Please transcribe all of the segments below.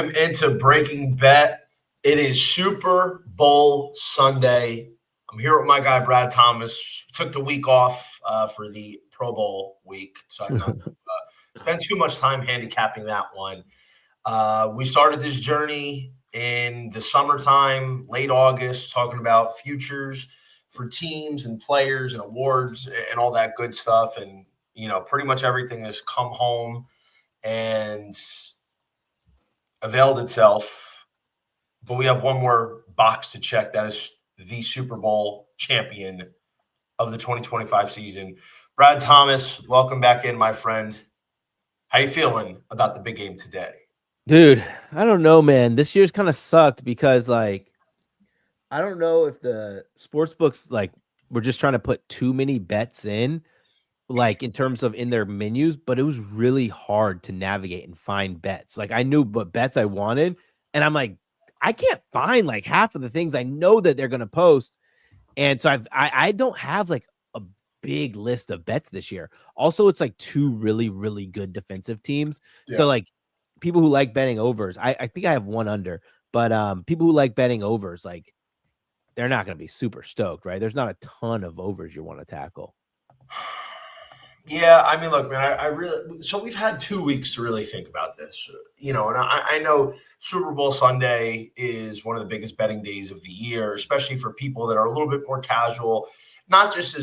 Welcome into Breaking Bet. It is Super Bowl Sunday. I'm here with my guy, Brad Thomas. Took the week off for the Pro Bowl week, so I'm not spend too much time handicapping that one. We started this journey in the summertime, late August, talking about futures for teams and players and awards and all that good stuff. And, pretty much everything has come home and availed itself. But we have one more box to check. That is the Super Bowl champion of the 2025 season. Brad Thomas, welcome back in, my friend. How you feeling about the big game today? Dude, I don't know, man. This year's kind of sucked because, I don't know if the sports books, were just trying to put too many bets in, in terms of in their menus, but it was really hard to navigate and find bets. I knew what bets I wanted, and I'm like, I can't find half of the things I know that they're going to post. And so I don't have a big list of bets this year. Also, it's two really, really good defensive teams. Yeah. So people who like betting overs, I think I have one under, but people who like betting overs, they're not going to be super stoked, right? There's not a ton of overs you want to tackle. Yeah, I mean, look, man, I really – so we've had 2 weeks to really think about this, and I know Super Bowl Sunday is one of the biggest betting days of the year, especially for people that are a little bit more casual, not just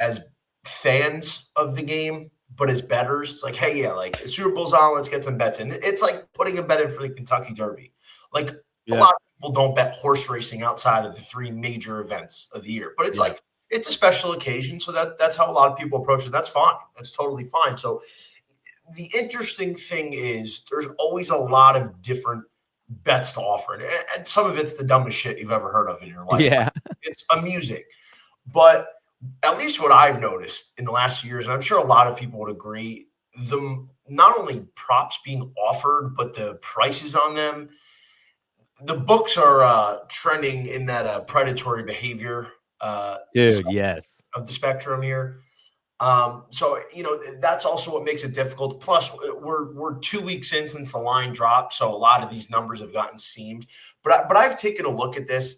as fans of the game, but as bettors. It's hey, yeah, the Super Bowl's on, let's get some bets in. It's like putting a bet in for the Kentucky Derby. A lot of people don't bet horse racing outside of the 3 major events of the year, but it's it's a special occasion, so that's how a lot of people approach it. That's fine. That's totally fine. So the interesting thing is there's always a lot of different bets to offer, and some of it's the dumbest shit you've ever heard of in your life. Yeah, it's amusing, but at least what I've noticed in the last years, and I'm sure a lot of people would agree, not only props being offered, but the prices on them, the books are trending in that predatory behavior. Dude, yes. Of the spectrum here. So, that's also what makes it difficult. Plus, we're 2 weeks in since the line dropped, so a lot of these numbers have gotten seamed. But I've taken a look at this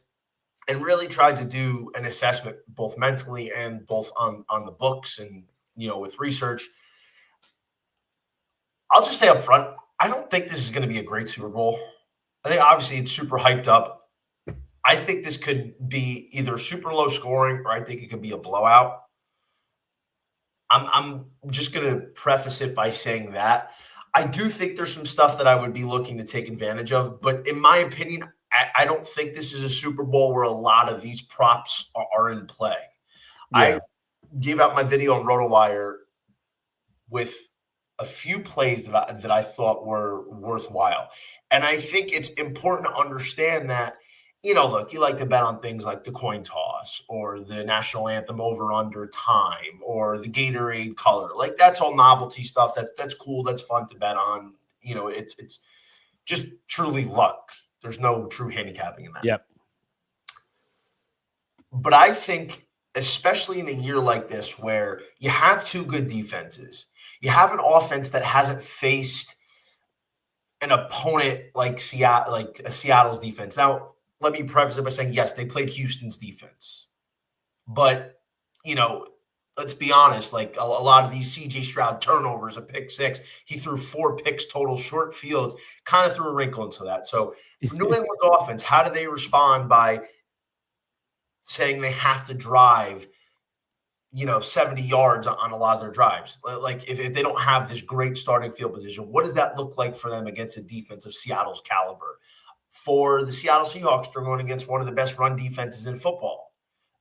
and really tried to do an assessment, both mentally and both on the books and, with research. I'll just say up front, I don't think this is going to be a great Super Bowl. I think obviously it's super hyped up. I think this could be either super low scoring or I think it could be a blowout. I'm just going to preface it by saying that. I do think there's some stuff that I would be looking to take advantage of. But in my opinion, I don't think this is a Super Bowl where a lot of these props are in play. Yeah. I gave out my video on RotoWire with a few plays that I thought were worthwhile. And I think it's important to understand that, look, you like to bet on things like the coin toss or the national anthem over under time or the Gatorade color. That's all novelty stuff. That's cool. That's fun to bet on. It's just truly luck. There's no true handicapping in that. Yep. But I think, especially in a year like this where you have 2 good defenses, you have an offense that hasn't faced an opponent like Seattle's defense. Now, let me preface it by saying, yes, they played Houston's defense. But, let's be honest, a lot of these C.J. Stroud turnovers, a pick 6, he threw 4 picks total, short field, kind of threw a wrinkle into that. So, for New England's offense, how do they respond by saying they have to drive, 70 yards on a lot of their drives? If they don't have this great starting field position, what does that look like for them against a defense of Seattle's caliber? For the Seattle Seahawks, they're going against one of the best run defenses in football.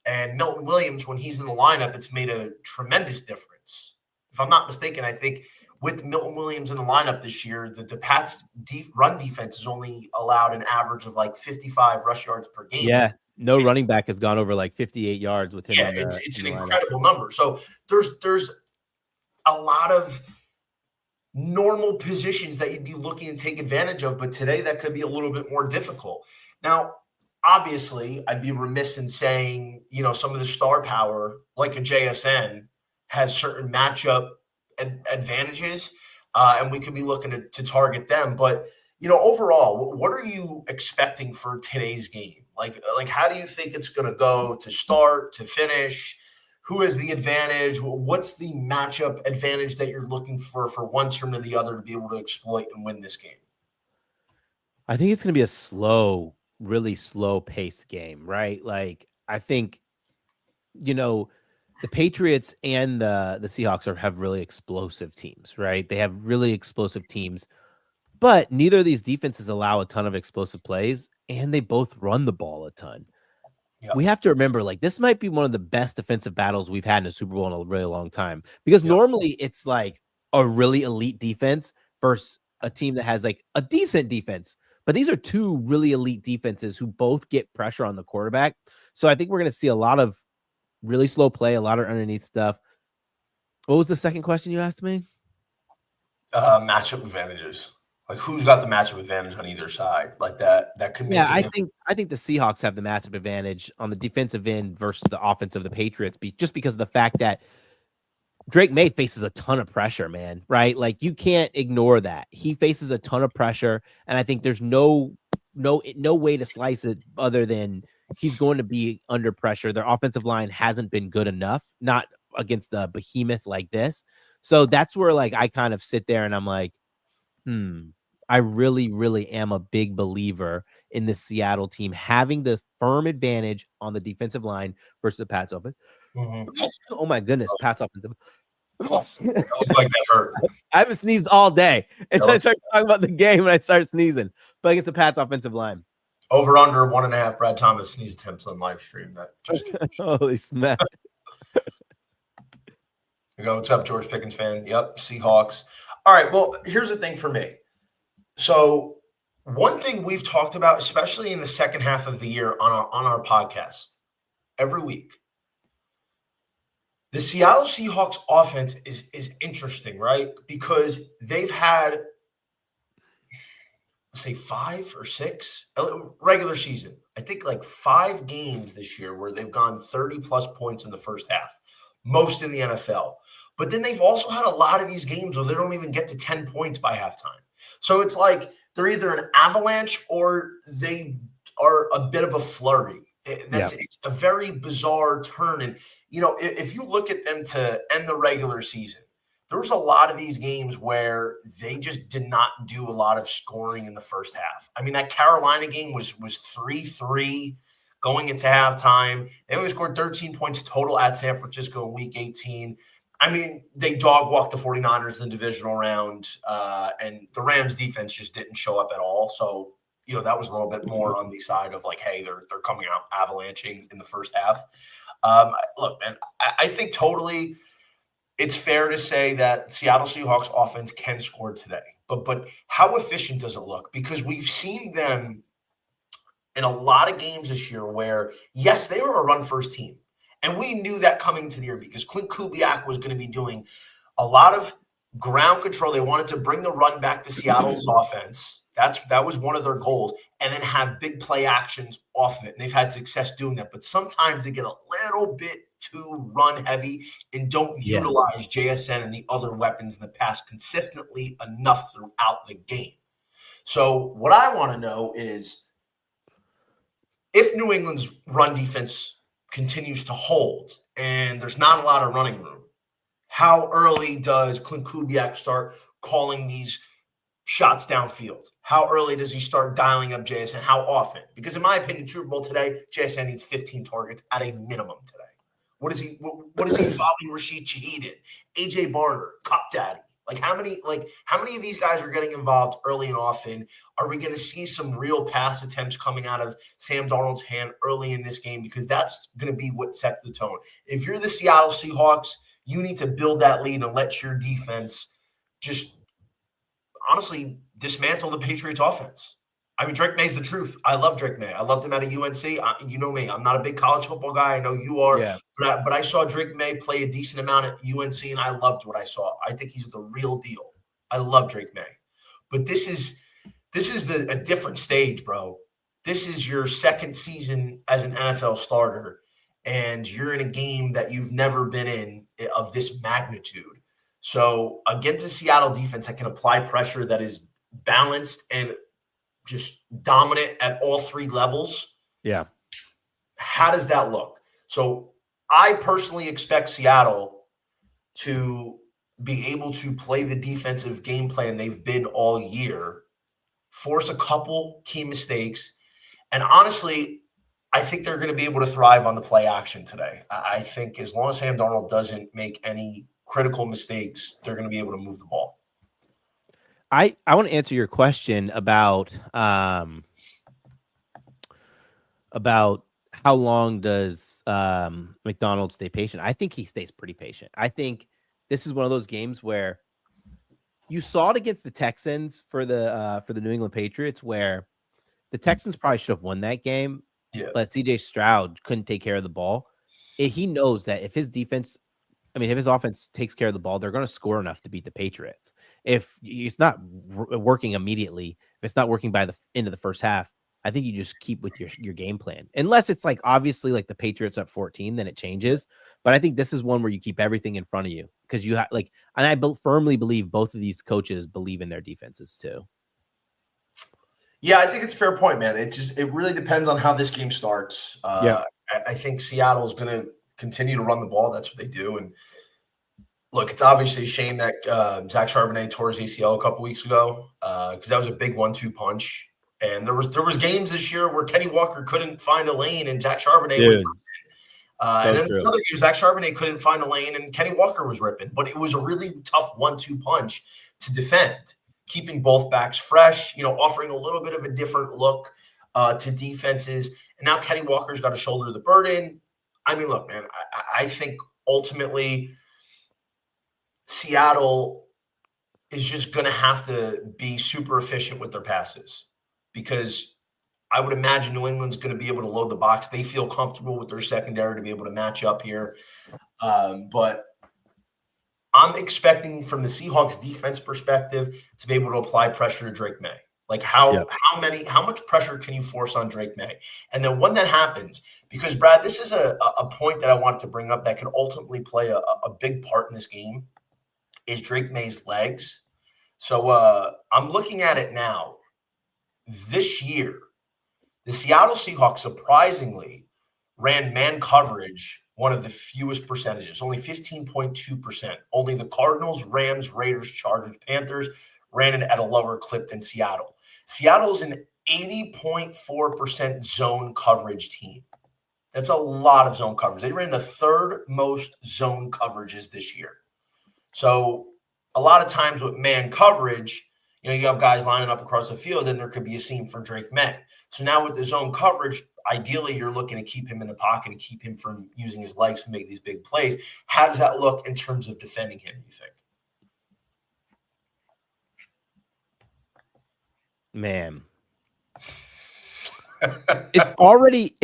And Milton Williams, when he's in the lineup, it's made a tremendous difference. If I'm not mistaken, I think with Milton Williams in the lineup this year, the Pats' run defense has only allowed an average of 55 rush yards per game. Yeah, no running back has gone over 58 yards with him. Yeah, it's an incredible number. So there's a lot of normal positions that you'd be looking to take advantage of, but today that could be a little bit more difficult. Now, obviously, I'd be remiss in saying, some of the star power, like a JSN, has certain matchup advantages, and we could be looking to target them. But, overall, what are you expecting for today's game? Like how do you think it's going to go to start, to finish? Who has the advantage? What's the matchup advantage that you're looking for one team or the other to be able to exploit and win this game? I think it's going to be a slow, really slow paced game, right? Like, I think, the Patriots and the Seahawks have really explosive teams, right? They have really explosive teams, but neither of these defenses allow a ton of explosive plays, and they both run the ball a ton. Yep. We have to remember, like, this might be one of the best defensive battles we've had in a Super Bowl in a really long time, because Yep. normally it's like a really elite defense versus a team that has like a decent defense. But these are two really elite defenses who both get pressure on the quarterback. So I think we're going to see a lot of really slow play, a lot of underneath stuff. What was the second question you asked me? Matchup advantages. Like who's got the matchup advantage on either side? Like that could make I think the Seahawks have the matchup advantage on the defensive end versus the offense of the Patriots, just because of the fact that Drake May faces a ton of pressure, man, right? Like you can't ignore that. He faces a ton of pressure, and I think there's no way to slice it other than he's going to be under pressure. Their offensive line hasn't been good enough, not against the behemoth like this. So that's where like I kind of sit there and I'm like, I really, really am a big believer in the Seattle team having the firm advantage on the defensive line versus the Pats offense. Oh my goodness, Pats offensive. Like that hurt. I haven't sneezed all day, and I start talking about the game and I start sneezing. But against the Pats offensive line, over under 1.5 Brad Thomas sneeze attempts on live stream. That just holy smack. You go, what's up, George Pickens fan? Yep, Seahawks. All right, well, here's the thing for me. So one thing we've talked about, especially in the second half of the year on our podcast, every week, the Seattle Seahawks offense is interesting, right? Because they've had, let's say, 5 or 6 regular season. I think like 5 games this year where they've gone 30-plus points in the first half, most in the NFL. But then they've also had a lot of these games where they don't even get to 10 points by halftime. So it's like they're either an avalanche or they are a bit of a flurry. It's a very bizarre turn. And, if you look at them to end the regular season, there was a lot of these games where they just did not do a lot of scoring in the first half. I mean, that Carolina game was 3-3 going into halftime. They only scored 13 points total at San Francisco in week 18. I mean, they dog walked the 49ers in the divisional round, and the Rams defense just didn't show up at all. So, that was a little bit more on the side of like, hey, they're coming out avalanching in the first half. Look, man, I think totally it's fair to say that Seattle Seahawks offense can score today. But how efficient does it look? Because we've seen them in a lot of games this year where, yes, they were a run-first team. And we knew that coming into the year because Clint Kubiak was going to be doing a lot of ground control. They wanted to bring the run back to Seattle's offense. That was one of their goals, and then have big play actions off of it. And they've had success doing that. But sometimes they get a little bit too run heavy and don't utilize JSN and the other weapons in the pass consistently enough throughout the game. So what I want to know is if New England's run defense continues to hold and there's not a lot of running room, how early does Clint Kubiak start calling these shots downfield? How early does he start dialing up JSN? How often? Because in my opinion, Super Bowl today, JSN needs 15 targets at a minimum today. What is he involving Rashid Shaheed in? AJ Barner, Cup Daddy. How many of these guys are getting involved early and often? Are we going to see some real pass attempts coming out of Sam Darnold's hand early in this game? Because that's going to be what sets the tone. If you're the Seattle Seahawks, you need to build that lead and let your defense just honestly dismantle the Patriots offense. I mean, Drake May's the truth. I love Drake May. I loved him out of UNC. You know me. I'm not a big college football guy. I know you are. Yeah. But I saw Drake May play a decent amount at UNC, and I loved what I saw. I think he's the real deal. I love Drake May. But this is a different stage, bro. This is your second season as an NFL starter, and you're in a game that you've never been in of this magnitude. So against a Seattle defense that can apply pressure that is balanced and just dominant at all three levels. Yeah. How does that look? So I personally expect Seattle to be able to play the defensive game plan they've been all year, force a couple key mistakes, and honestly, I think they're going to be able to thrive on the play action today. I think as long as Sam Darnold doesn't make any critical mistakes, they're going to be able to move the ball. I want to answer your question about how long does McDonald stay patient. I think he stays pretty patient. I think this is one of those games where you saw it against the Texans for the New England Patriots, where the Texans probably should have won that game, but CJ Stroud couldn't take care of the ball. He knows that if his offense takes care of the ball, they're going to score enough to beat the Patriots. If it's not working immediately, if it's not working by the end of the first half, I think you just keep with your game plan. Unless it's like obviously like the Patriots up 14, then it changes. But I think this is one where you keep everything in front of you because you have and I firmly believe both of these coaches believe in their defenses too. Yeah, I think it's a fair point, man. It really depends on how this game starts. I think Seattle is going to continue to run the ball. That's what they do. And look, it's obviously a shame that Zach Charbonnet tore his ACL a couple weeks ago because that was a big 1-2 punch. And there was games this year where Kenny Walker couldn't find a lane and Zach Charbonnet was ripping. And then the other game, Zach Charbonnet couldn't find a lane and Kenny Walker was ripping. But it was a really tough 1-2 punch to defend, keeping both backs fresh, offering a little bit of a different look to defenses. And now Kenny Walker's got to shoulder the burden. I mean, look, man, I think ultimately Seattle is just going to have to be super efficient with their passes because I would imagine New England's going to be able to load the box. They feel comfortable with their secondary to be able to match up here. But I'm expecting from the Seahawks defense perspective to be able to apply pressure to Drake May. Like how much pressure can you force on Drake May? And then when that happens, because Brad, this is a point that I wanted to bring up that could ultimately play a big part in this game is Drake May's legs. So I'm looking at it now. This year, the Seattle Seahawks surprisingly ran man coverage one of the fewest percentages, only 15.2%. Only the Cardinals, Rams, Raiders, Chargers, Panthers ran it at a lower clip than Seattle. Seattle's an 80.4% zone coverage team. That's a lot of zone coverage. They ran the third most zone coverages this year. So a lot of times with man coverage, you have guys lining up across the field, and there could be a seam for Drake May. So now with the zone coverage, ideally you're looking to keep him in the pocket and keep him from using his legs to make these big plays. How does that look in terms of defending him, you think? Man, it's already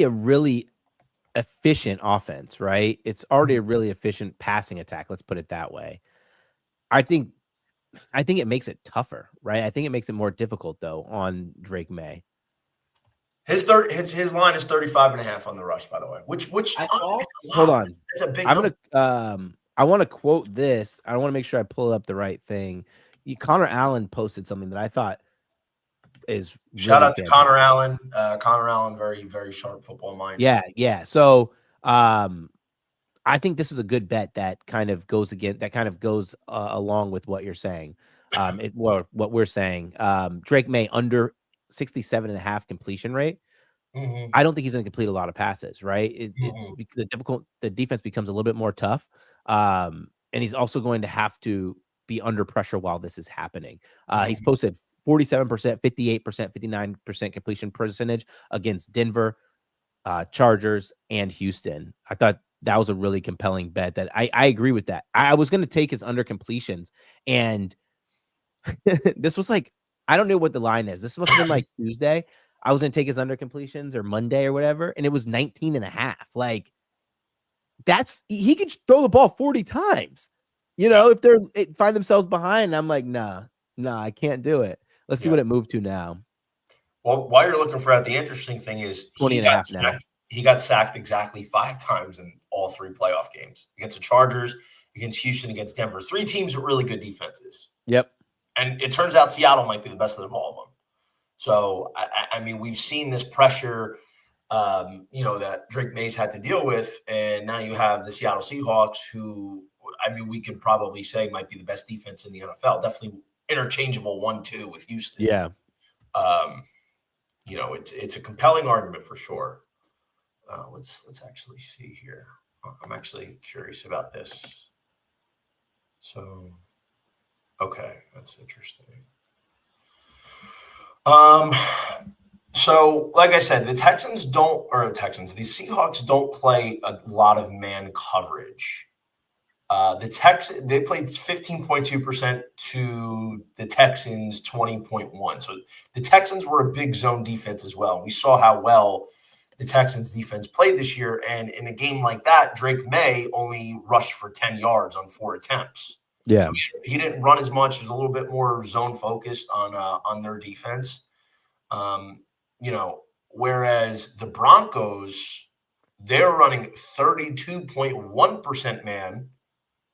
a really efficient offense, right? It's already a really efficient passing attack. Let's put it that way. I think it makes it tougher, right? I think it makes it more difficult though on Drake May. His line is 35.5 on the rush, by the way. Hold on. It's a big. I want to quote this. I want to make sure I pull up the right thing. Connor Allen posted something that I thought is shout out to Connor Allen. Connor Allen, very, very sharp football mind. Yeah. So I think this is a good bet that kind of goes along with what you're saying. What we're saying. Drake May under 67.5 completion rate. Mm-hmm. I don't think he's going to complete a lot of passes, right? The defense becomes a little bit more tough. And he's also going to have to be under pressure while this is happening. He's posted 47%, 58%, 59% completion percentage against Denver, Chargers, and Houston. I thought that was a really compelling bet that I agree with that. I was going to take his under completions, and this was like, I don't know what the line is. This must have been like Tuesday. I was going to take his under completions or Monday or whatever, and it was 19.5. Like, he could throw the ball 40 times. If they find themselves behind, I'm like, nah, I can't do it. Let's see what it moved to now. Well, while you're looking for that, the interesting thing is 20.5 now. He got sacked exactly 5 times in all 3 playoff games against the Chargers, against Houston, against Denver. 3 teams with really good defenses. Yep. And it turns out Seattle might be the best of all of them. So, I mean, we've seen this pressure, that Drake Mays had to deal with. And now you have the Seattle Seahawks, who, I mean, we could probably say might be the best defense in the NFL. Definitely interchangeable 1-2 with Houston. Yeah. Um, it's a compelling argument for sure. Let's actually see here. I'm actually curious about this. So, okay, that's interesting. So like I said, the Seahawks don't play a lot of man coverage. They played 15.2% to the Texans 20.1. So the Texans were a big zone defense as well. We saw how well the Texans defense played this year. And in a game like that, Drake May only rushed for 10 yards on 4 attempts. Yeah. So he didn't run as much. He was a little bit more zone focused on their defense. Whereas the Broncos, they're running 32.1% man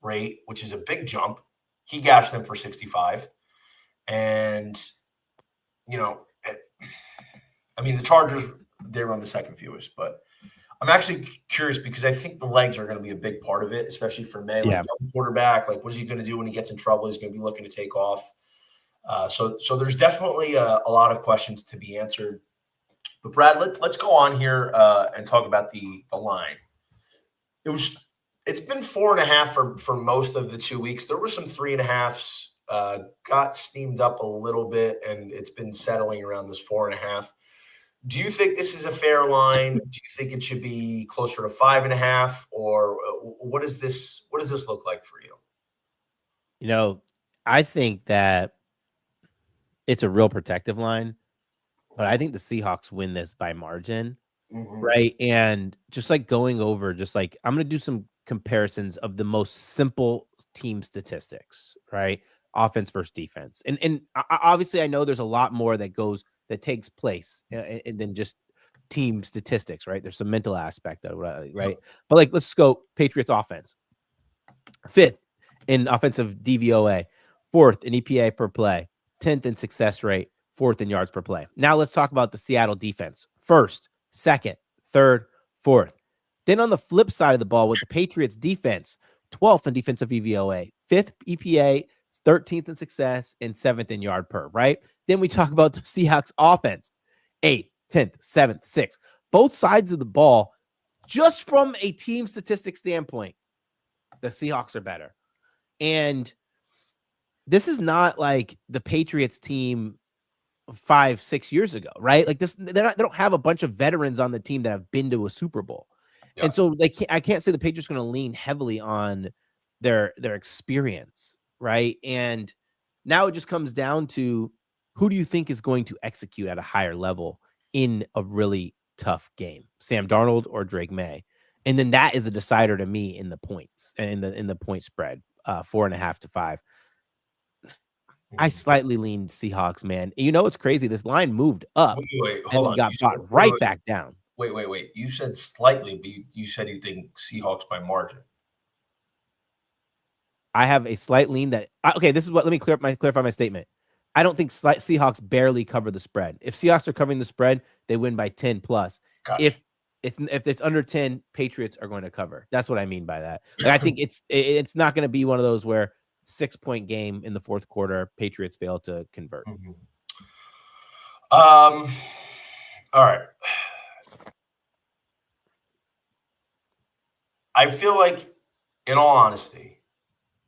rate, which is a big jump. He gashed them for 65. And, the Chargers, they run the second fewest, but I'm actually curious because I think the legs are going to be a big part of it, especially for May. Like young quarterback, like what is he going to do when he gets in trouble? He's going to be looking to take off. So there's definitely a lot of questions to be answered. But Brad, let's go on here and talk about the line. It's been 4.5 for most of the 2 weeks. There were some 3.5s, got steamed up a little bit, and it's been settling around this 4.5. Do you think this is a fair line? Do you think it should be closer to 5.5, or what does this look like for you? I think that it's a real protective line, but I think the Seahawks win this by margin, right? And just like going over, just like I'm going to do some comparisons of the most simple team statistics, right? Offense versus defense. And obviously I know there's a lot more that takes place than just team statistics, right? There's some mental aspect of it, right? But like, let's go Patriots offense. 5th in offensive DVOA, 4th in EPA per play, 10th in success rate, 4th in yards per play. Now let's talk about the Seattle defense. 1st, 2nd, 3rd, 4th. Then on the flip side of the ball with the Patriots defense, 12th in defensive EVOA, 5th EPA, 13th in success, and 7th in yard per, right? Then we talk about the Seahawks offense, 8th, 10th, 7th, 6th. Both sides of the ball, just from a team statistic standpoint, the Seahawks are better. And this is not like the Patriots team 5-6 years ago, right? Like this, they don't have a bunch of veterans on the team that have been to a Super Bowl. Yeah. And so I can't say the Patriots are going to lean heavily on their experience, right? And now it just comes down to who do you think is going to execute at a higher level in a really tough game, Sam Darnold or Drake May? And then that is a decider to me in the points and in the point spread, 4.5 to 5. I slightly leaned Seahawks, man. It's crazy. This line moved up hold on. Got bought right back down. Wait. You said slightly, but you said you think Seahawks by margin. I have a slight lean that okay. This is what. Let me clarify my statement. I don't think Seahawks barely cover the spread. If Seahawks are covering the spread, they win by 10 plus. Gotcha. If it's under 10, Patriots are going to cover. That's what I mean by that. Like, I think it's not going to be one of those where 6-point game in the fourth quarter, Patriots fail to convert. All right. I feel like, in all honesty,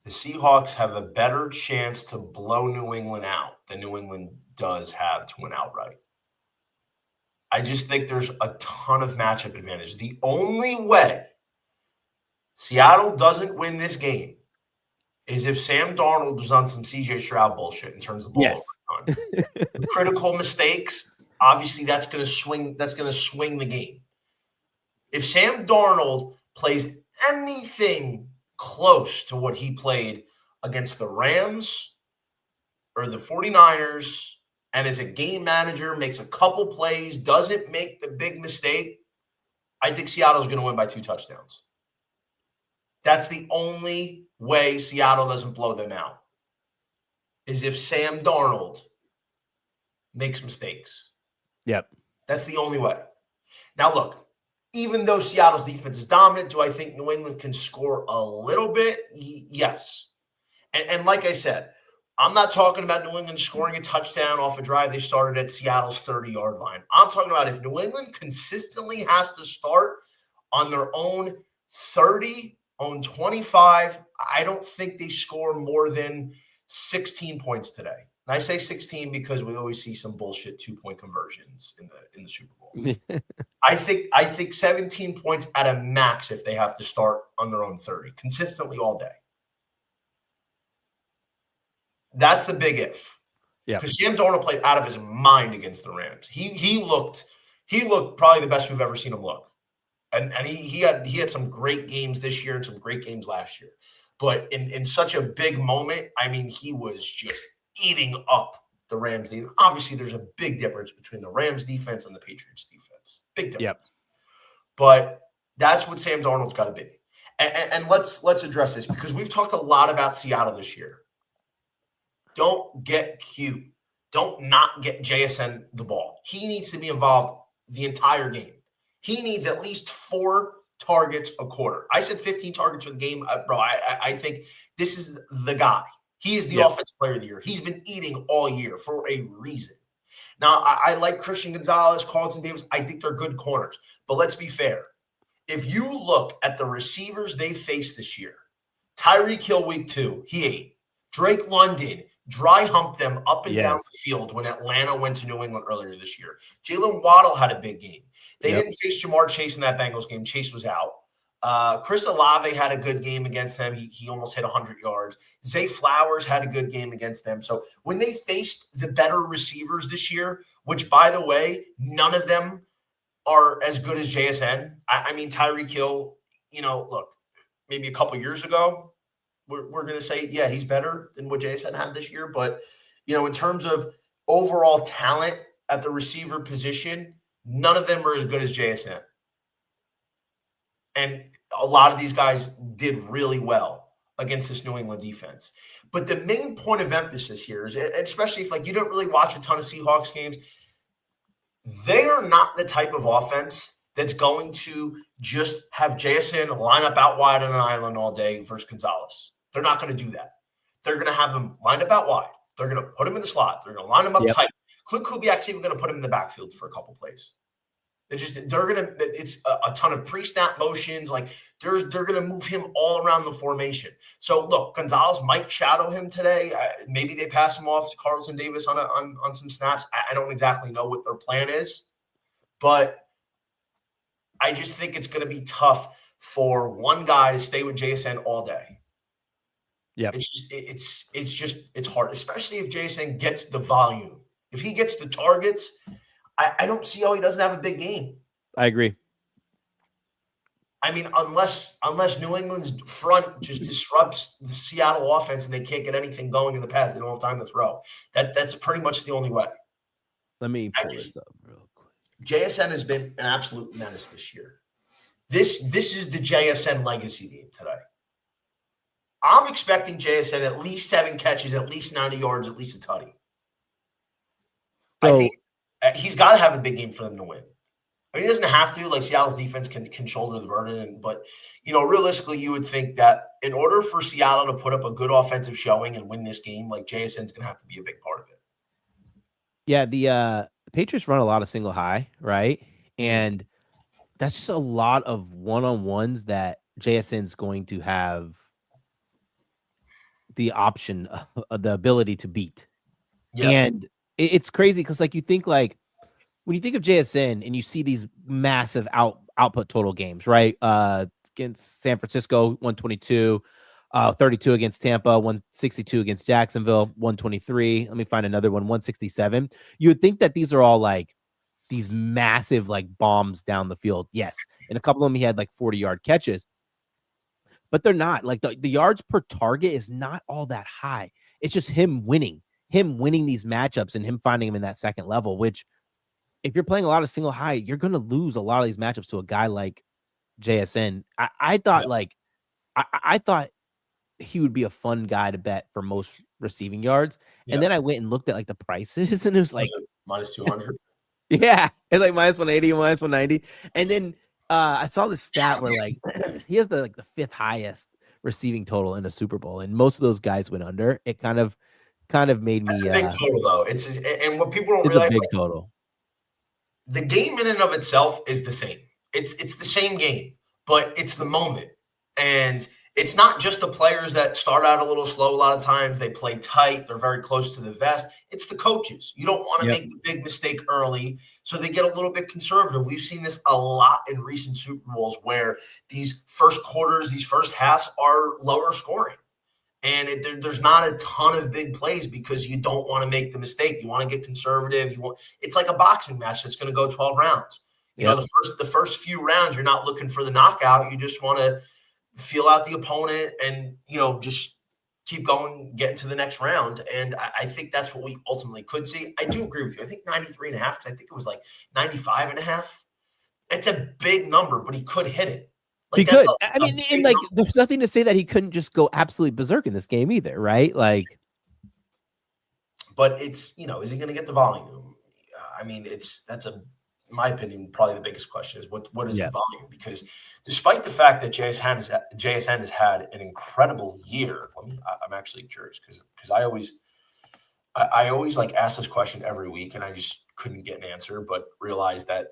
the Seahawks have a better chance to blow New England out than New England does have to win outright. I just think there's a ton of matchup advantage. The only way Seattle doesn't win this game is if Sam Darnold was on some CJ Stroud bullshit in terms of ball overtime. The critical mistakes, obviously, that's going to swing the game. If Sam Darnold plays anything close to what he played against the Rams or the 49ers, and as a game manager, makes a couple plays, doesn't make the big mistake, I think Seattle's going to win by 2 touchdowns. That's the only way Seattle doesn't blow them out, is if Sam Darnold makes mistakes. Yep. That's the only way. Now, look, even though Seattle's defense is dominant, do I think New England can score a little bit? Yes. And like I said, I'm not talking about New England scoring a touchdown off a drive they started at Seattle's 30-yard line. I'm talking about if New England consistently has to start on their own 30, own 25, I don't think they score more than 16 points today. And I say 16 because we always see some bullshit 2-point conversions in the Super Bowl. I think 17 points at a max if they have to start on their own 30 consistently all day. That's the big if. Yeah. Because Sam Darnold played out of his mind against the Rams. He looked probably the best we've ever seen him look. And he had some great games this year and some great games last year. But in such a big moment, I mean, he was just eating up the Rams defense. Obviously, there's a big difference between the Rams defense and the Patriots defense. Big difference. Yep. But that's what Sam Darnold's got to be. And let's address this because we've talked a lot about Seattle this year. Don't get cute. Don't not get JSN the ball. He needs to be involved the entire game. He needs at least 4 targets a quarter. I said 15 targets for the game. Bro, I think this is the guy. He is the offensive player of the year. He's been eating all year for a reason. Now, I like Christian Gonzalez, Carlton Davis. I think they're good corners. But let's be fair. If you look at the receivers they faced this year, Tyreek Hill week 2, he ate. Drake London dry humped them up and down the field when Atlanta went to New England earlier this year. Jalen Waddle had a big game. They didn't face Jamar Chase in that Bengals game. Chase was out. Chris Olave had a good game against them. He almost hit 100 yards. Zay Flowers had a good game against them. So when they faced the better receivers this year, which, by the way, none of them are as good as JSN. I mean, Tyreek Hill, look, maybe a couple years ago, we're going to say, yeah, he's better than what JSN had this year. But, in terms of overall talent at the receiver position, none of them are as good as JSN. And a lot of these guys did really well against this New England defense. But the main point of emphasis here is, especially if you don't really watch a ton of Seahawks games, they are not the type of offense that's going to just have JSN line up out wide on an island all day versus Gonzalez. They're not going to do that. They're going to have him lined up out wide. They're going to put him in the slot. They're going to line him up tight. Clint Kubiak's even going to put him in the backfield for a couple plays. It's a ton of pre-snap motions. They're going to move him all around the formation. So look, Gonzalez might shadow him today. Maybe they pass him off to Carlton Davis on some snaps. I don't exactly know what their plan is, but I just think it's going to be tough for one guy to stay with JSN all day. Yeah, it's hard, especially if JSN gets the volume. If he gets the targets, I don't see how he doesn't have a big game. I agree. I mean, unless New England's front just disrupts the Seattle offense and they can't get anything going in the pass, they don't have time to throw. That's pretty much the only way. Let me pull this up real quick. JSN has been an absolute menace this year. This is the JSN legacy game today. I'm expecting JSN at least 7 catches, at least 90 yards, at least a tutty. I think he's got to have a big game for them to win. I mean, he doesn't have to. Seattle's defense can shoulder the burden. But, realistically, you would think that in order for Seattle to put up a good offensive showing and win this game, JSN's going to have to be a big part of it. Yeah, the Patriots run a lot of single high, right? And that's just a lot of one-on-ones that JSN's going to have the option, the ability to beat. Yeah. And it's crazy because you think when you think of JSN and you see these massive output total games, right? Against San Francisco, 122, 32 against Tampa, 162 against Jacksonville, 123. Let me find another one, 167. You would think that these are all these massive bombs down the field. Yes. And a couple of them he had 40-yard catches. But they're not. The yards per target is not all that high. It's just him winning these matchups and him finding him in that second level, which if you're playing a lot of single high, you're going to lose a lot of these matchups to a guy like JSN. I thought I thought he would be a fun guy to bet for most receiving yards. And then I went and looked at the prices and it was minus 200. Yeah, it's like minus 180, minus 190. And then I saw this stat where like he has the fifth highest receiving total in a Super Bowl, and most of those guys went under. It kind of made That's me a big total, though. And what people don't it's a realize, big like, total. the game in and of itself is the same. It's the same game, but it's the moment. And it's not just the players that start out a little slow. A lot of times they play tight. They're very close to the vest. It's the coaches. You don't want to Yep. make the big mistake early, so they get a little bit conservative. We've seen this a lot in recent Super Bowls where these first quarters, these first halves are lower scoring. And there's not a ton of big plays because you don't want to make the mistake. You want to get conservative. It's like a boxing match that's going to go 12 rounds. You know, the first few rounds, you're not looking for the knockout. You just want to feel out the opponent and, just keep going, get into the next round. And I think that's what we ultimately could see. I do agree with you. I think 93.5, because I think it was like 95.5. It's a big number, but he could hit it. He could. I mean, and like, there's nothing to say that he couldn't just go absolutely berserk in this game either, right? Like, but it's, is he going to get the volume? I mean, that's in my opinion, probably the biggest question is what is the volume? Because despite the fact that JSN has had an incredible year, I'm actually curious because I always like ask this question every week and I just couldn't get an answer, but realized that,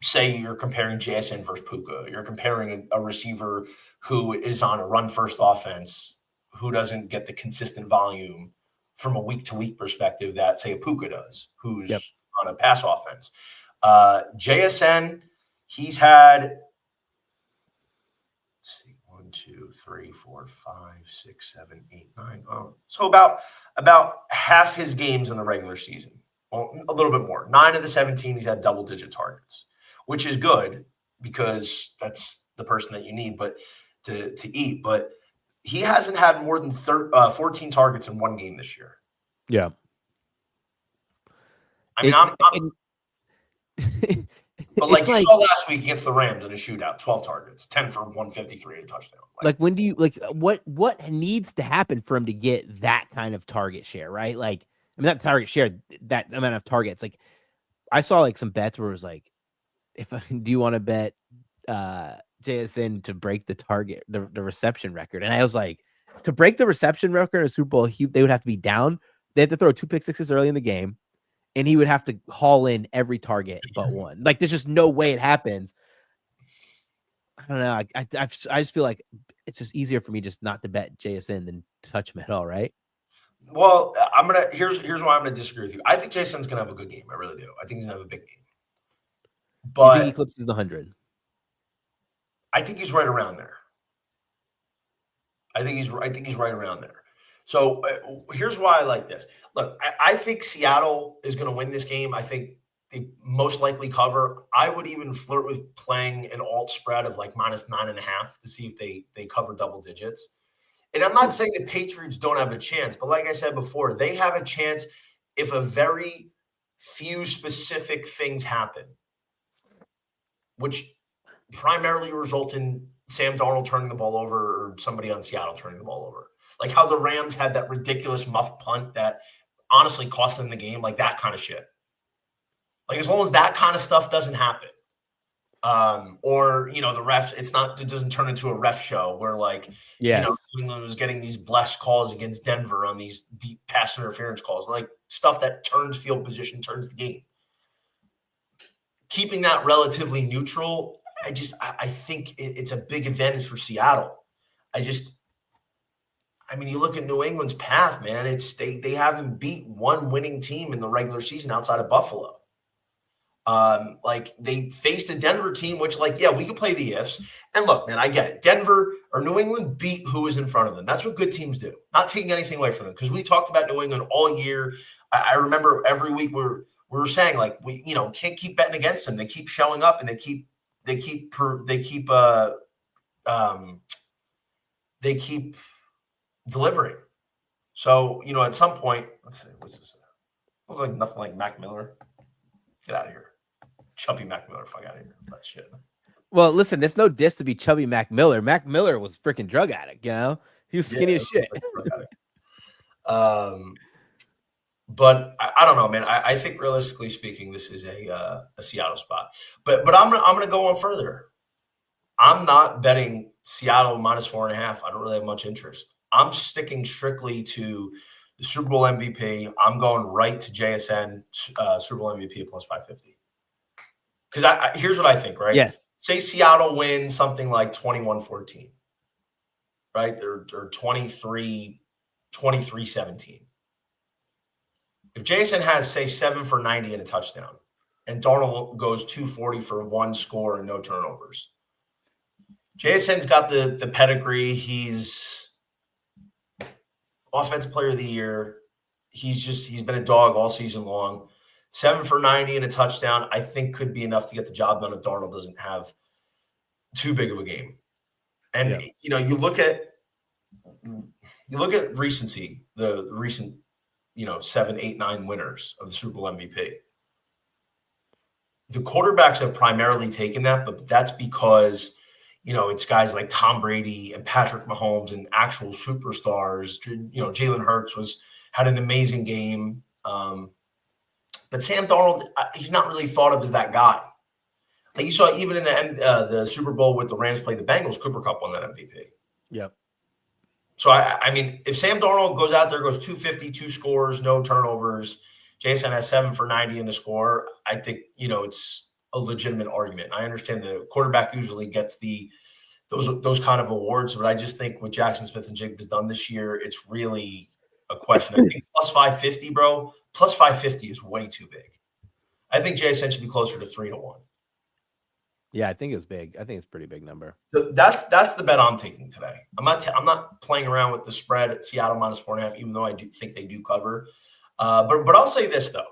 say you're comparing JSN versus Puka, you're comparing a receiver who is on a run-first offense, who doesn't get the consistent volume from a week-to-week perspective that, say, a Puka does, who's on a pass offense. JSN, he's had, let's see, 1, 2, 3, 4, 5, 6, 7, 8, 9. So about half his games in the regular season. Well, a little bit more. 9 of the 17, he's had double-digit targets, which is good because that's the person that you need to eat. But he hasn't had more than 14 targets in one game this year. Yeah. I mean, but like you saw last week against the Rams in a shootout, 12 targets, 10 for 153 and a touchdown. Like when do you what needs to happen for him to get that kind of target share, right? Like, I mean, not target share, that amount of targets. Like, I saw like some bets where it was like, do you want to bet JSN to break the reception record? And I was like, to break the reception record in a Super Bowl, they would have to be down. They had to throw 2 pick sixes early in the game, and he would have to haul in every target but one. Like, there's just no way it happens. I don't know. I just feel like it's just easier for me just not to bet JSN than touch him at all, right? Well, here's why I'm gonna disagree with you. I think JSN's gonna have a good game. I really do. I think he's gonna have a big game. But you think he eclipses the 100? I think he's right around there. I think he's right around there. So here's why I like this. Look, I think Seattle is going to win this game. I think the most likely cover. I would even flirt with playing an alt spread of like minus 9.5 to see if they cover double digits. And I'm not saying the Patriots don't have a chance, but like I said before, they have a chance if a very few specific things happen, which primarily result in Sam Darnold turning the ball over or somebody on Seattle turning the ball over. Like how the Rams had that ridiculous muff punt that honestly cost them the game, like that kind of shit. Like as long as that kind of stuff doesn't happen, or the refs, it doesn't turn into a ref show where like England was getting these blessed calls against Denver on these deep pass interference calls, like stuff that turns field position, turns the game. Keeping that relatively neutral, I think it's a big advantage for Seattle. I mean, you look at New England's path, man. They haven't beat one winning team in the regular season outside of Buffalo. Like they faced a Denver team, which we could play the ifs. And look, man, I get it. Denver or New England beat who was in front of them. That's what good teams do. Not taking anything away from them because we talked about New England all year. I remember every week we were saying like we can't keep betting against them. They keep showing up and they keep delivering. So, at some point, let's see, what's this? Looks like nothing like Mac Miller. Get out of here. Chubby Mac Miller, fuck out of here. That shit. Well, listen, it's no diss to be chubby Mac Miller. Mac Miller was a freaking drug addict, He was skinny as shit. But I don't know, man. I think realistically speaking, this is a Seattle spot. But I'm gonna go on further. I'm not betting Seattle -4.5. I don't really have much interest. I'm sticking strictly to the Super Bowl MVP. I'm going right to JSN Super Bowl MVP at +550. Because here's what I think, right? Yes. Say Seattle wins something like 21-14, right? They're 23-17. If Jason has, say, 7 for 90 and a touchdown, and Darnold goes 240 for one score and no turnovers, Jason's got the pedigree. He's offensive player of the year. He's been a dog all season long. 7 for 90 and a touchdown, I think could be enough to get the job done if Darnold doesn't have too big of a game. And you look at recency, the recent 7, 8, 9 winners of the Super Bowl MVP. The quarterbacks have primarily taken that, but that's because it's guys like Tom Brady and Patrick Mahomes and actual superstars. Jalen Hurts had an amazing game, but Sam Darnold, he's not really thought of as that guy. Like you saw, even in the Super Bowl with the Rams played the Bengals, Cooper Kupp won that MVP. Yep. So I mean, if Sam Darnold goes out there, goes 250, 2 scores, no turnovers, Jason has 7 for 90 in the score, I think it's a legitimate argument. I understand the quarterback usually gets those kind of awards, but I just think what Jackson Smith and Jigba has done this year, it's really a question. I think +550, bro. +550 is way too big. I think Jason should be closer to 3-1. Yeah, I think it's big. I think it's a pretty big number. So that's the bet I'm taking today. I'm not playing around with the spread at Seattle -4.5, even though I do think they do cover. But I'll say this though.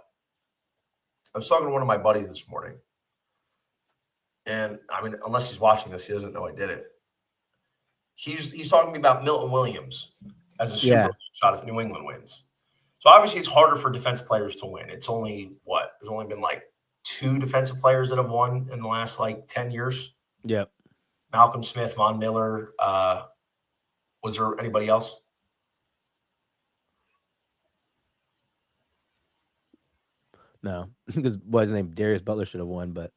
I was talking to one of my buddies this morning, and I mean, unless he's watching this, he doesn't know I did it. He's talking to me about Milton Williams as a Super Bowl shot if New England wins. So obviously, it's harder for defensive players to win. It's only there's only been like 2 defensive players that have won in the last 10 years. Yep. Malcolm Smith, Von Miller. Was there anybody else? No, because what's his name? Darius Butler should have won, but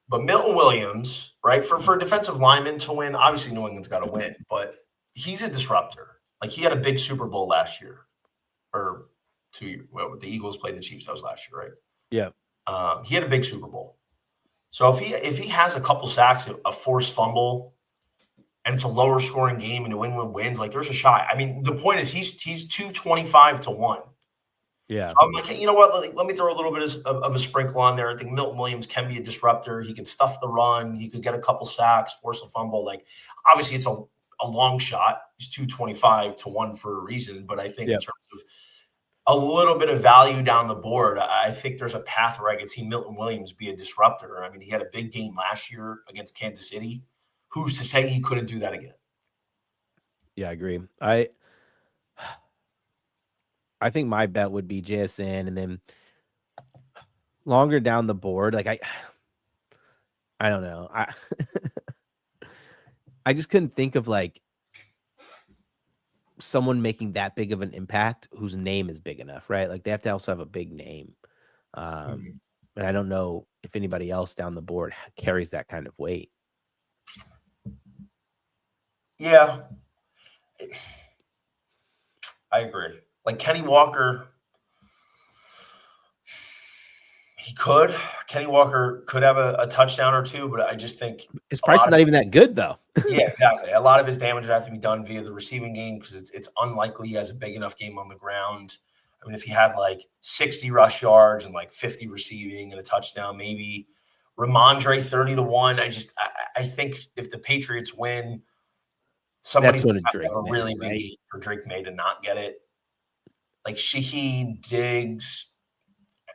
Milton Williams, right? For a defensive lineman to win, obviously New England's got to win, but he's a disruptor. Like he had a big Super Bowl last year, or 2 years. Well, the Eagles played the Chiefs. That was last year, right? Yeah. He had a big Super Bowl. So if he has a couple sacks, a forced fumble, and it's a lower scoring game, and New England wins, there's a shot. I mean, the point is he's 225-1. Yeah. So I'm like, you know what? Let me throw a little bit of a sprinkle on there. I think Milton Williams can be a disruptor. He can stuff the run. He could get a couple sacks, force a fumble. Obviously, it's a long shot. He's 225-1 for a reason. But I think in terms of a little bit of value down the board, I think there's a path where I could see Milton Williams be a disruptor. I mean, he had a big game last year against Kansas City. Who's to say he couldn't do that again? Yeah, I agree. I think my bet would be JSN, and then longer down the board, I don't know. I just couldn't think of someone making that big of an impact whose name is big enough, right? They have to also have a big name. And I don't know if anybody else down the board carries that kind of weight. Yeah. I agree. Kenny Walker, Kenny Walker could have a touchdown or 2, but I just think his price is not even that good, though. Yeah, exactly. A lot of his damage would have to be done via the receiving game because it's unlikely he has a big enough game on the ground. I mean, if he had 60 rush yards and 50 receiving and a touchdown, maybe Ramondre 30-1. I think if the Patriots win, somebody's going to have a really big game for Drake May to not get it. Shaheed, Diggs.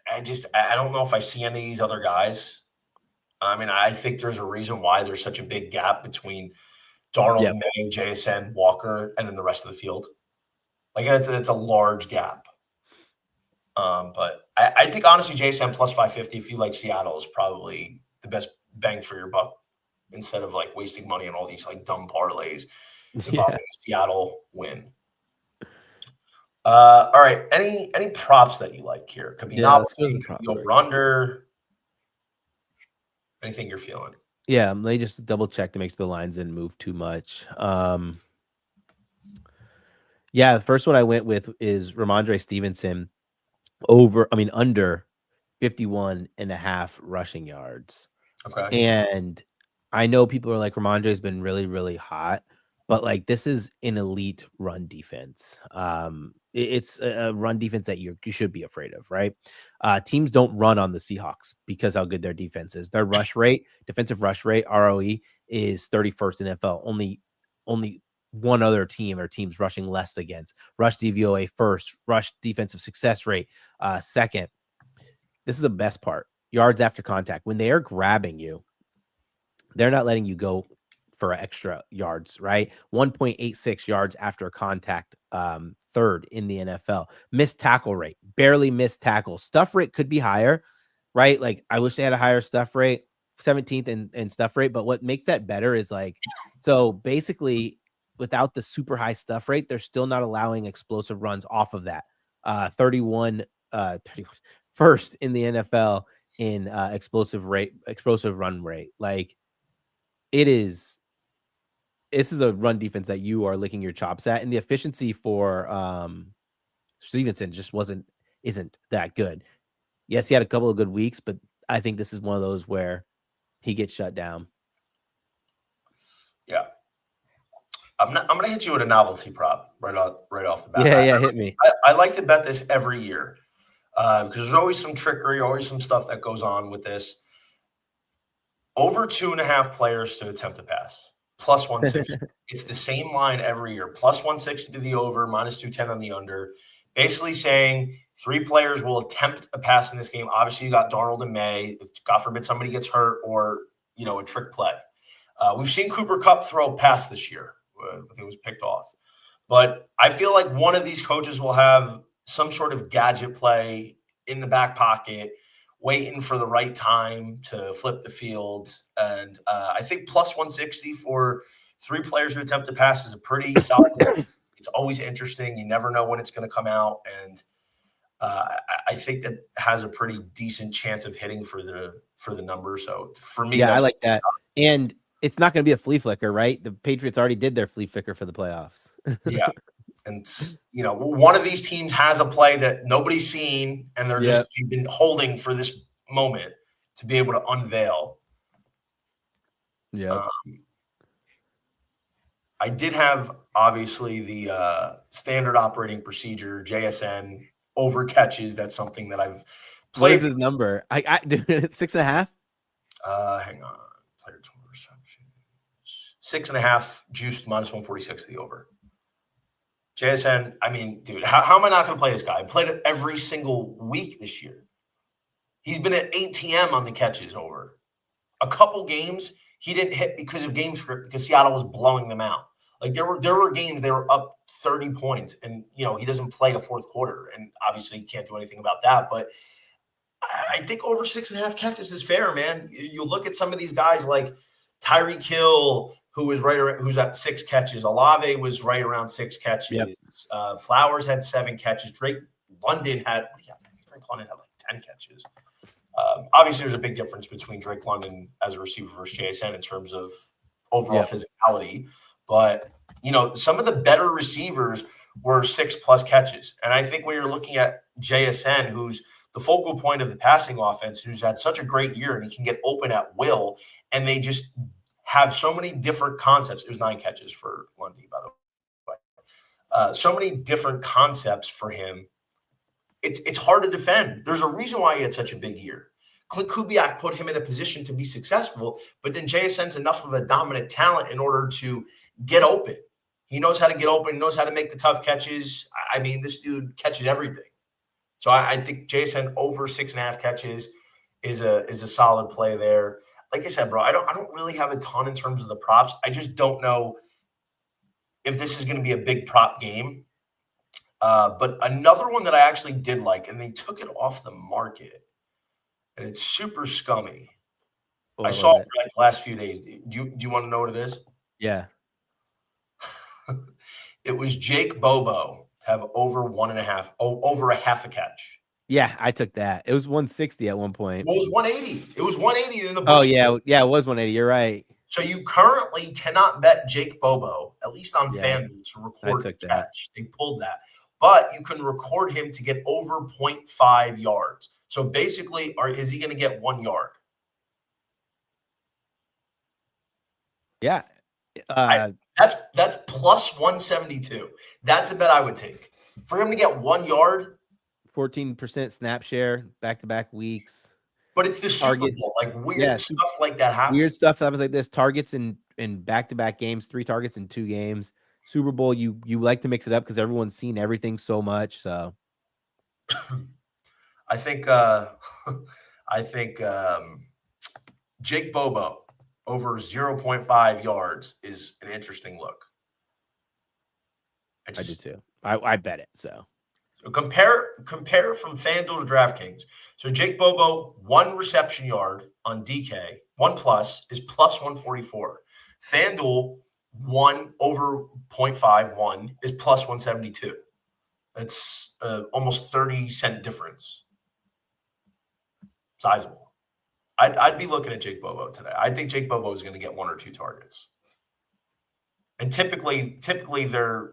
I don't know if I see any of these other guys. I mean, I think there's a reason why there's such a big gap between Darnold, May, JSN, Walker, and then the rest of the field. It's a large gap. But I think, honestly, JSN +550, if you like Seattle, is probably the best bang for your buck instead of, wasting money on all these, dumb parlays involving a Seattle win. All right. Any props that you like here? Could be Yeah, let's go to novelty, the could prop. be over under. Anything you're feeling? Yeah, let me just double check to make sure the lines didn't move too much. Yeah, the first one I went with is Ramondre Stevenson under 51.5 rushing yards. Okay. And I know people are like, Ramondre's been really, really hot, but like this is an elite run defense. It's a run defense that you should be afraid of, right? Teams don't run on the Seahawks because how good their defense is. Their defensive rush rate, ROE, is 31st in NFL. Only one other team or teams rushing less against. Rush DVOA first, rush defensive success rate second. This is the best part. Yards after contact. When they are grabbing you, they're not letting you go for extra yards, right? 1.86 yards after contact, third in the NFL. Missed tackle rate, barely missed tackle. Stuff rate could be higher, right? Like I wish they had a higher stuff rate, 17th in stuff rate. But what makes that better is like, so basically without the super high stuff rate, they're still not allowing explosive runs off of that. 31 first in the NFL in explosive run rate. Like this is a run defense that you are licking your chops at, and the efficiency for Stevenson just isn't that good. Yes, he had a couple of good weeks, but I think this is one of those where he gets shut down. Yeah. I'm gonna hit you with a novelty prop right off the bat. Yeah, hit me. I like to bet this every year because there's always some trickery, always some stuff that goes on with this. Over 2.5 players to attempt a pass, plus 160. It's the same line every year, plus 160 to the over, minus 210 on the under. Basically saying 3 players will attempt a pass in this game. Obviously, you got Darnold and May. If God forbid somebody gets hurt or a trick play. We've seen Cooper Kupp throw a pass this year. I think it was picked off. But I feel like one of these coaches will have some sort of gadget play in the back pocket, waiting for the right time to flip the field. And I think plus 160 for 3 players who attempt to pass is a pretty solid. It's always interesting. You never know when it's going to come out. And I think that has a pretty decent chance of hitting for the number. So for me, Yeah, I that's like that. And it's not going to be a flea flicker, right? The Patriots already did their flea flicker for the playoffs. yeah. And one of these teams has a play that nobody's seen, and they've been holding for this moment to be able to unveil. Yeah. I did have obviously the standard operating procedure, JSN over catches. That's something that I've played. What is his number? I 6.5. Hang on, player 20 receptions, 6.5 juiced minus 146 the over. JSN, I mean, dude, how am I not going to play this guy? I played it every single week this year. He's been at ATM on the catches over. A couple games he didn't hit because of game script because Seattle was blowing them out. Like there were games they were up 30 points, and he doesn't play a fourth quarter, and obviously he can't do anything about that. But I think over 6.5 catches is fair, man. You look at some of these guys like Tyreek Hill, who's at 6 catches. Olave was right around 6 catches. Yep. Flowers had 7 catches. Drake London had like 10 catches. Obviously, there's a big difference between Drake London as a receiver versus JSN in terms of overall physicality. But some of the better receivers were 6+ catches, and I think when you're looking at JSN, who's the focal point of the passing offense, who's had such a great year and he can get open at will, and they just have so many different concepts. It was 9 catches for Lundy, by the way. So many different concepts for him. It's hard to defend. There's a reason why he had such a big year. Clint Kubiak put him in a position to be successful, but then JSN's enough of a dominant talent in order to get open. He knows how to get open, knows how to make the tough catches. I mean, this dude catches everything. So I think JSN over 6.5 catches is a solid play there. Like I said, bro, I don't really have a ton in terms of the props. I just don't know if this is going to be a big prop game. But another one that I actually did like, and they took it off the market, and it's super scummy. I saw it for like the last few days. Do you want to know what it is? Yeah. It was Jake Bobo to have over 1.5, over a half a catch. Yeah, I took that. It was 160 at one point. Well, it was 180. It was 180 in the books. Oh, yeah. Yeah, it was 180. You're right. So you currently cannot bet Jake Bobo, at least on FanDuel, to record a catch. They pulled that. But you can record him to get over 0.5 yards. So basically, is he going to get 1 yard? Yeah. That's plus 172. That's a bet I would take. For him to get 1 yard. 14% snap share, back-to-back weeks. But it's the Super Bowl. Like weird stuff like that happens. Weird stuff happens like this. Targets in back-to-back games, 3 targets in 2 games. Super Bowl, you like to mix it up because everyone's seen everything so much. So I think Jake Bobo over 0.5 yards is an interesting look. I do too. I bet it. So compare from FanDuel to DraftKings. So Jake Bobo, 1 reception yard on DK, 1+ is plus 144. FanDuel, 1 over 0.51 is plus 172. That's almost 30-cent difference. Sizable. I'd be looking at Jake Bobo today. I think Jake Bobo is going to get 1 or 2 targets. And typically they're,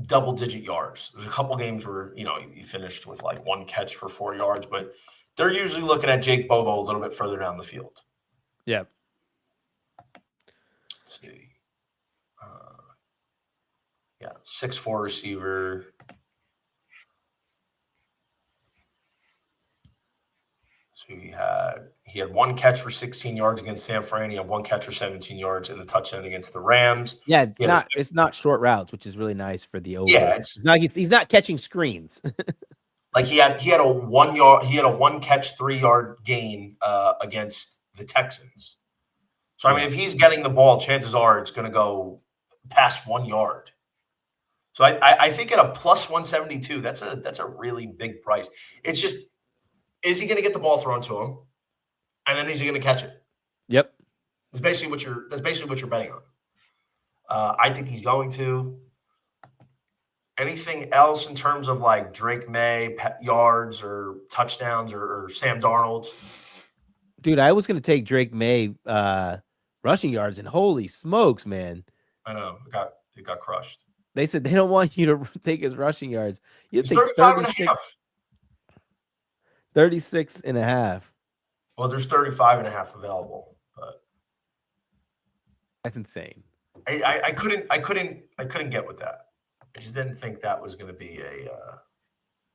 double-digit yards. There's a couple games where, he finished with like 1 catch for 4 yards, but they're usually looking at Jake Bobo a little bit further down the field. Yeah. Let's see. 6'4" receiver. So he had 1 catch for 16 yards against San Fran. He had 1 catch for 17 yards in the touchdown against the Rams. Yeah, it's not short routes, which is really nice for the over. Yeah, it's not he's not catching screens. Like he had a 1 catch 3-yard gain against the Texans. So I mean, if he's getting the ball, chances are it's going to go past 1 yard. So I think at a plus 172, that's a really big price. It's just, is he going to get the ball thrown to him, and then is he going to catch it? Yep. That's basically what you're betting on. I think he's going to. Anything else in terms of like Drake May yards or touchdowns or Sam Darnold? Dude, I was going to take Drake May rushing yards, and holy smokes, man! I know it got crushed. They said they don't want you to take his rushing yards. You take 36.5. Well, there's 35.5 available, but that's insane. I couldn't get with that. I just didn't think that was going to be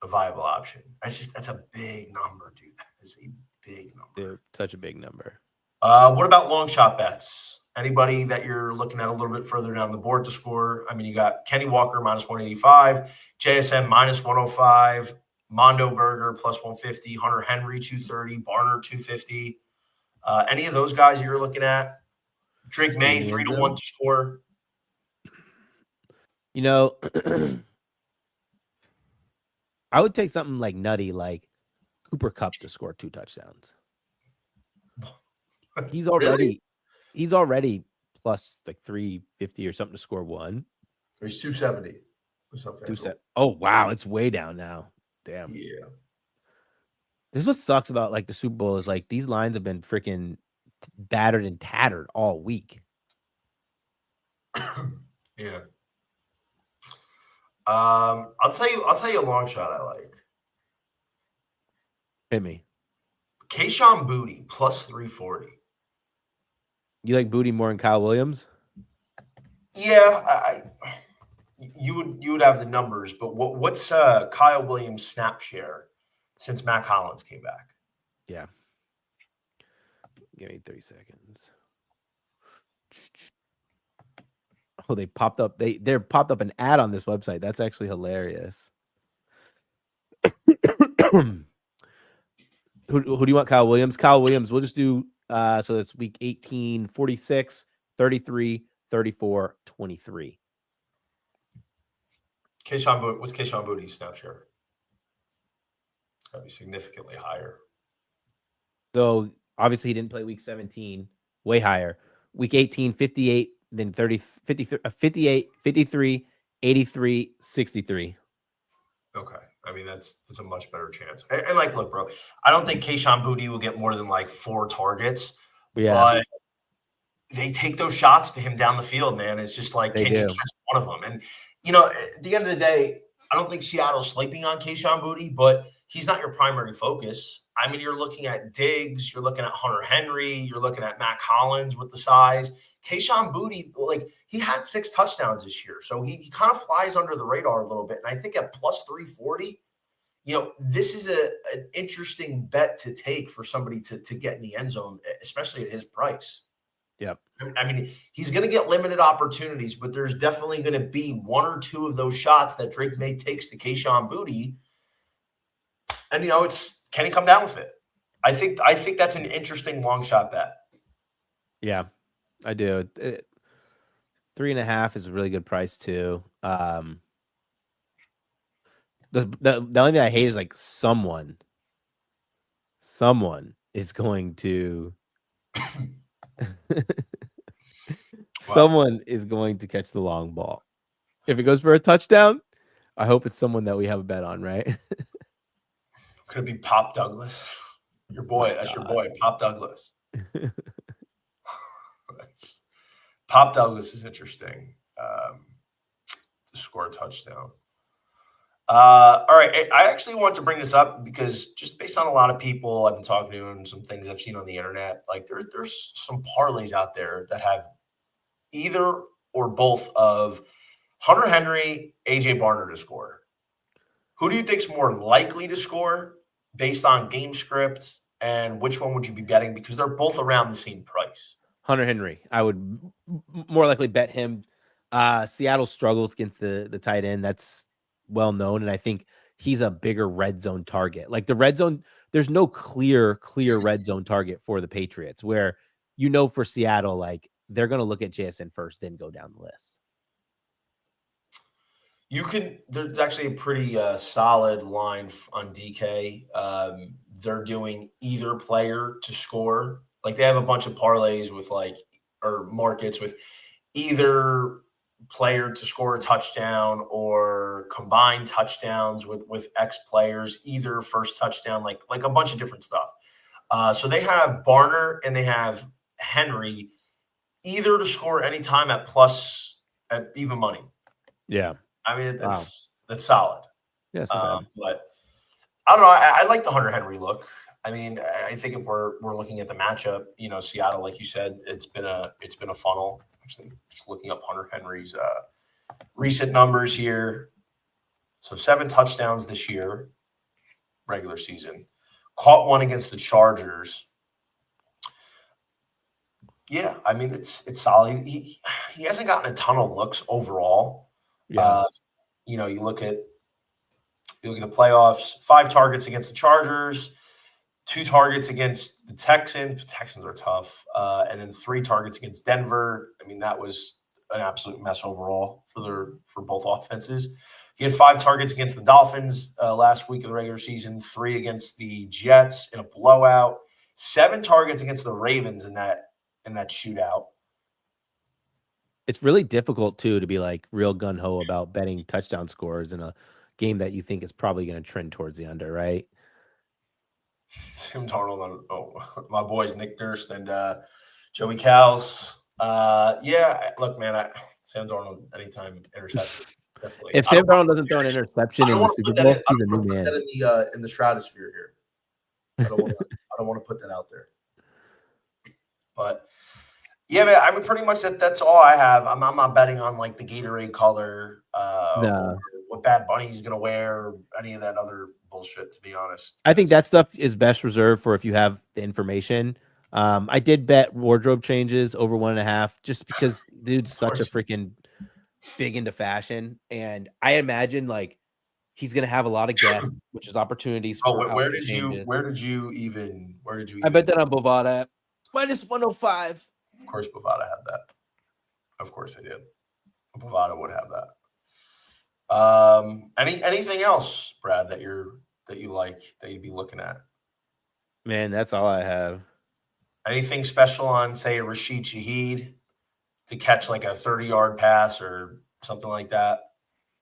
a viable option. That's a big number, dude. That is a big number. Dude, such a big number. What about long shot bets? Anybody that you're looking at a little bit further down the board to score? I mean, you got Kenny Walker minus 185, JSM minus 105, Mondo Burger plus 150, Hunter Henry 230, Barner 250. Any of those guys you're looking at? Drake May 3-1 to score. I would take something like nutty, like Cooper Kupp to score 2 touchdowns. He's already plus like 350 or something to score 1. There's 270. Oh wow, it's way down now. Damn. Yeah. This is what sucks about like the Super Bowl is like these lines have been freaking battered and tattered all week. Yeah. I'll tell you a long shot I like. Hit me. Kayshon Boutte plus 340. You like Boutte more than Kyle Williams? Yeah, you would have the numbers, but what's Kyle Williams' snap share since Mac Hollins came back? Yeah. Give me 30 seconds. Oh, they popped up. They popped up an ad on this website. That's actually hilarious. Who do you want, Kyle Williams? Kyle Williams, we'll just do so that's week 18, 46, 33, 34, 23. What's Kayshon Boutte's snap share? It's got to be significantly higher. So obviously he didn't play week 17, way higher. Week 18, 58, then 30, 50, 58, 53, 83, 63. Okay. I mean, that's a much better chance. And like, look, bro, I don't think Kayshon Boutte will get more than like 4 targets, Yeah, but they take those shots to him down the field, man. It's just like, they can you do. catch one of them? And, you know, at the end of the day, I don't think Seattle's sleeping on Kayshon Boutte, but he's not your primary focus. I mean, you're looking at Diggs, you're looking at Hunter Henry, you're looking at Matt Collins with the size. Kayshon Boutte, like, he had 6 touchdowns this year, so he kind of flies under the radar a little bit. And I think at plus 340, you know, this is an interesting bet to take for somebody to get in the end zone, especially at his price. Yep. I mean, he's going to get limited opportunities, but there's definitely going to be 1 or 2 of those shots that Drake May takes to Kayshon Boutte. And, you know, it's, can he come down with it? I think that's an interesting long shot bet. Yeah, I do. 3.5 is a really good price too. The only thing I hate is like someone is going to someone is going to catch the long ball. If it goes for a touchdown, I hope it's someone that we have a bet on, right? Could it be Pop Douglas? Your boy, that's your boy, Pop Douglas. Pop Douglas is interesting to score a touchdown. All right. I actually want to bring this up because just based on a lot of people I've been talking to and some things I've seen on the internet, like there's some parlays out there that have either or both of Hunter Henry, AJ Barner to score. Who do you think's more likely to score based on game scripts, and which one would you be betting? Because they're both around the same price. Hunter Henry. I would more likely bet him. Seattle struggles against the tight end. That's well known, and I think he's a bigger red zone target. Like the red zone, there's no clear red zone target for the Patriots, where you know for Seattle, like they're going to look at JSN first, then go down the list. There's actually a pretty solid line on DK. They're doing either player to score. Like they have a bunch of parlays with or markets with either player to score a touchdown or combined touchdowns with X players, either first touchdown, like a bunch of different stuff. So they have Barner and they have Henry either to score anytime at even money. Yeah. I mean, that's solid. Yeah, but I don't know. I like the Hunter Henry look. I mean, I think if we're looking at the matchup, you know, Seattle, like you said, it's been a funnel. Actually, just looking up Hunter Henry's recent numbers here. So 7 touchdowns this year, regular season. Caught one against the Chargers. Yeah, I mean it's solid. He hasn't gotten a ton of looks overall. Yeah. You know, you look at the playoffs, 5 targets against the Chargers, 2 targets against the Texans. The Texans are tough. And then 3 targets against Denver. I mean, that was an absolute mess overall for both offenses. He had 5 targets against the Dolphins last week of the regular season, 3 against the Jets in a blowout, 7 targets against the Ravens in that shootout. It's really difficult too to be like real gun ho about betting touchdown scores in a game that you think is probably going to trend towards the under, right? Tim Darnold, my boys Nick Durst and Joey Cows. Yeah, look, man, Sam Darnold anytime interception. Definitely. If Sam Darnold doesn't throw an interception in the Super Bowl, he's a new man. That in the stratosphere here. I don't want to put that out there. But yeah, man, I mean, pretty much that's all I have. I'm not betting on like the Gatorade color, or what Bad Bunny's gonna wear, or any of that other bullshit. To be honest, I think that stuff is best reserved for if you have the information. I did bet wardrobe changes over 1.5, just because dude's such a freaking big into fashion, and I imagine like he's gonna have a lot of guests, which is opportunities. Where did you even? I bet that on Bovada app. -105. Of course, Bovada had that. Of course, I did. Bovada would have that. Anything else, Brad, that you like that you'd be looking at? Man, that's all I have. Anything special on, say, a Rashid Shaheed? to catch like a 30-yard pass or something like that?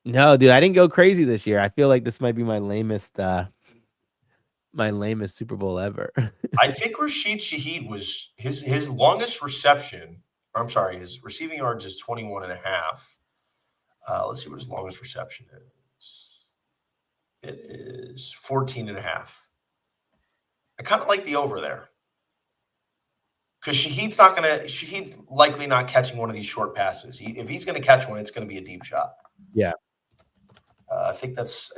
No, dude, I didn't go crazy this year. I feel like this might be my lamest Super Bowl ever. I think Rashid Shaheed was his longest reception. Or I'm sorry, his receiving yards is 21.5. Let's see what his longest reception is. It is 14.5. I kind of like the over there. Because Shaheed's likely not catching one of these short passes. If he's going to catch one, it's going to be a deep shot. Yeah. I think that's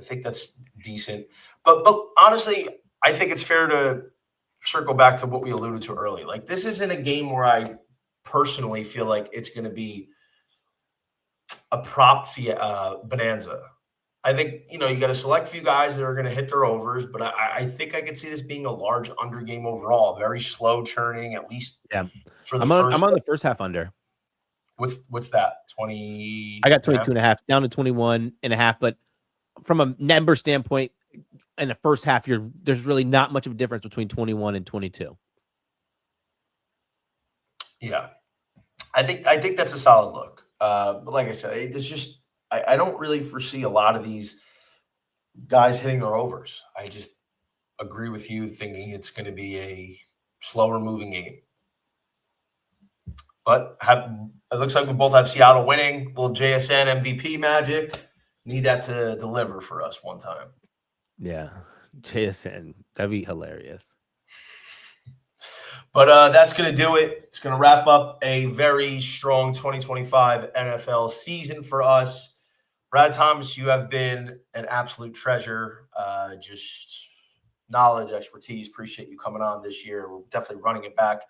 decent. But honestly, I think it's fair to circle back to what we alluded to early. Like, this isn't a game where I personally feel like it's going to be a prop bonanza. I think, you got a select few guys that are going to hit their overs, but I think I could see this being a large under game overall, very slow churning, at least for the I'm on the first half under. What's that? 20? I got 22.5 down to 21.5, but from a number standpoint, in the first half, there's really not much of a difference between 21 and 22. Yeah. I think that's a solid look. But like I said, it's just I don't really foresee a lot of these guys hitting their overs. I just agree with you thinking it's going to be a slower moving game. But it looks like we both have Seattle winning. Little JSN MVP magic. Need that to deliver for us one time. Yeah, JSN. That'd be hilarious. But that's going to do it. It's going to wrap up a very strong 2025 NFL season for us. Brad Thomas, you have been an absolute treasure. Just knowledge, expertise. Appreciate you coming on this year. We're definitely running it back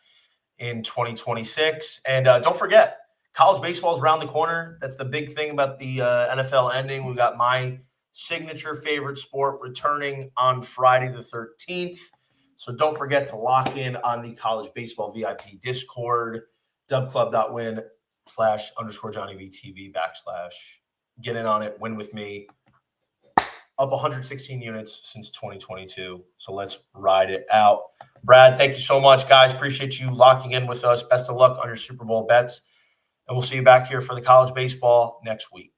in 2026. And don't forget, college baseball is around the corner. That's the big thing about the NFL ending. We got my signature favorite sport returning on Friday the 13th. So don't forget to lock in on the college baseball VIP Discord, dubclub.win/_JohnnyVTV/ get in on it, win with me. Up 116 units since 2022. So let's ride it out. Brad, thank you so much, guys. Appreciate you locking in with us. Best of luck on your Super Bowl bets. And we'll see you back here for the college baseball next week.